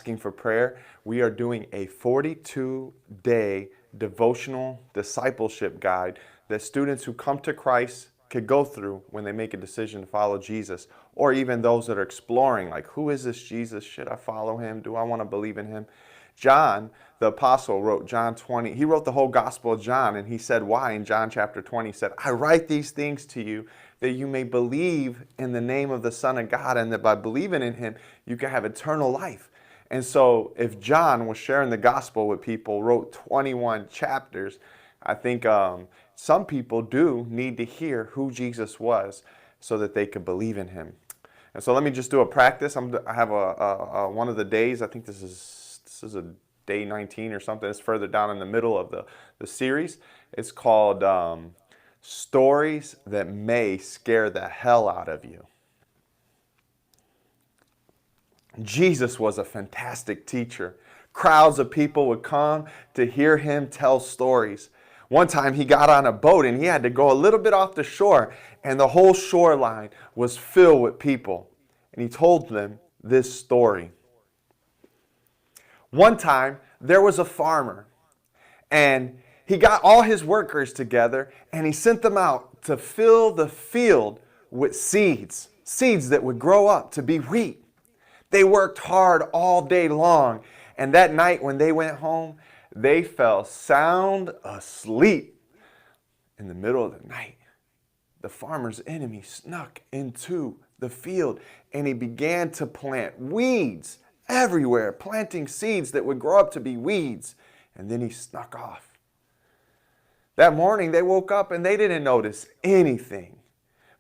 For prayer, we are doing a 42-day devotional discipleship guide that students who come to Christ could go through when they make a decision to follow Jesus, or even those that are exploring, like, who is this Jesus? Should I follow him? Do I want to believe in him? John, the apostle, wrote John 20. He wrote the whole Gospel of John, and he said why in John chapter 20. He said, I write these things to you that you may believe in the name of the Son of God, and that by believing in him, you can have eternal life. And so if John was sharing the gospel with people, wrote 21 chapters, I think some people do need to hear who Jesus was so that they could believe in him. And so let me just do a practice. I have one of the days, I think this is a day 19 or something. It's further down in the middle of the series. It's called Stories That May Scare the Hell Out of You. Jesus was a fantastic teacher. Crowds of people would come to hear him tell stories. One time he got on a boat and he had to go a little bit off the shore, and the whole shoreline was filled with people. And he told them this story. One time there was a farmer, and he got all his workers together and he sent them out to fill the field with seeds that would grow up to be wheat. They worked hard all day long, and that night when they went home, they fell sound asleep. In the middle of the night, the farmer's enemy snuck into the field, and he began to plant weeds everywhere, planting seeds that would grow up to be weeds, and then he snuck off. That morning, they woke up and they didn't notice anything.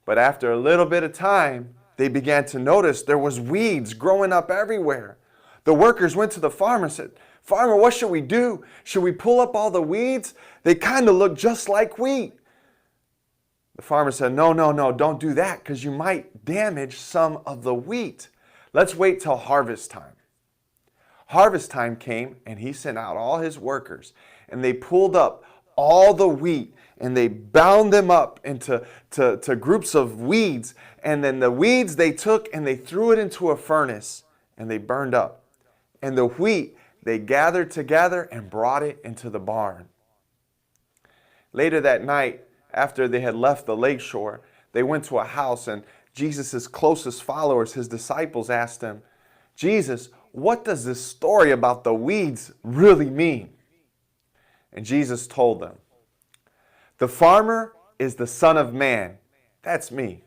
But after a little bit of time, they began to notice there was weeds growing up everywhere. The workers went to the farmer and said, Farmer, what should we do? Should we pull up all the weeds? They kind of look just like wheat. The farmer said, no, don't do that, because you might damage some of the wheat. Let's wait till harvest time. Harvest time came, and he sent out all his workers, and they pulled up all the wheat, and they bound them up into groups of weeds. And then the weeds they took and they threw it into a furnace and they burned up. And the wheat they gathered together and brought it into the barn. Later that night, after they had left the lakeshore, they went to a house, and Jesus' closest followers, his disciples, asked him, Jesus, what does this story about the weeds really mean? And Jesus told them, the farmer is the Son of Man. That's me.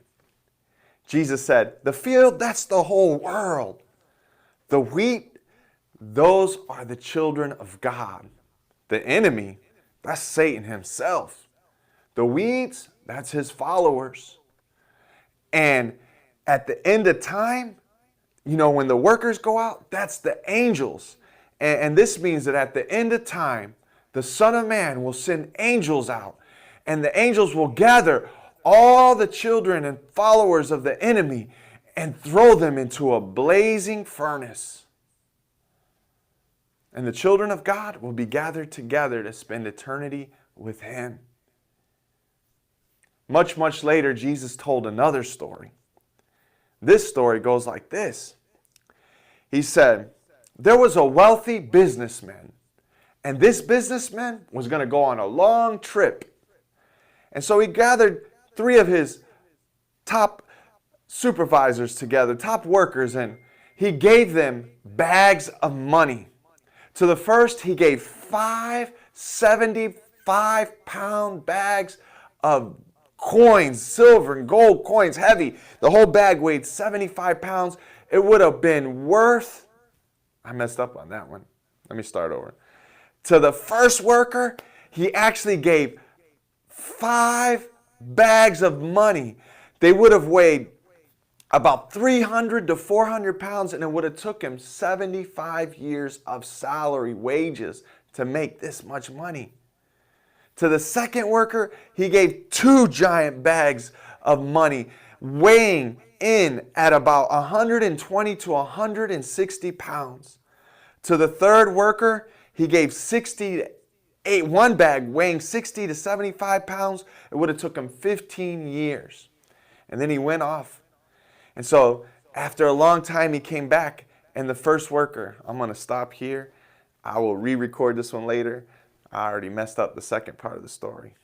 Jesus said, the field, that's the whole world. The wheat, those are the children of God. The enemy, that's Satan himself. The weeds, that's his followers. And at the end of time, when the workers go out, that's the angels. And this means that at the end of time, the Son of Man will send angels out. And the angels will gather all the children and followers of the enemy and throw them into a blazing furnace. And the children of God will be gathered together to spend eternity with him. Much, much later, Jesus told another story. This story goes like this. He said, there was a wealthy businessman, and this businessman was going to go on a long trip. And so he gathered 3 of his top supervisors together, top workers, and he gave them bags of money. To the first, he gave 5 75-pound bags of coins, silver and gold coins, heavy. The whole bag weighed 75 pounds. It would have been worth, I messed up on that one. Let me start over. To the first worker, he actually gave 5 bags of money. They would have weighed about 300 to 400 pounds, and it would have took him 75 years of salary, wages, to make this much money. To the second worker, he gave 2 giant bags of money, weighing in at about 120 to 160 pounds. To the third worker, he gave 1 bag weighing 60 to 75 pounds. It would have took him 15 years. And then he went off. And so after a long time, he came back And the first worker, I'm going to stop here. I will re-record this one later. I already messed up the second part of the story.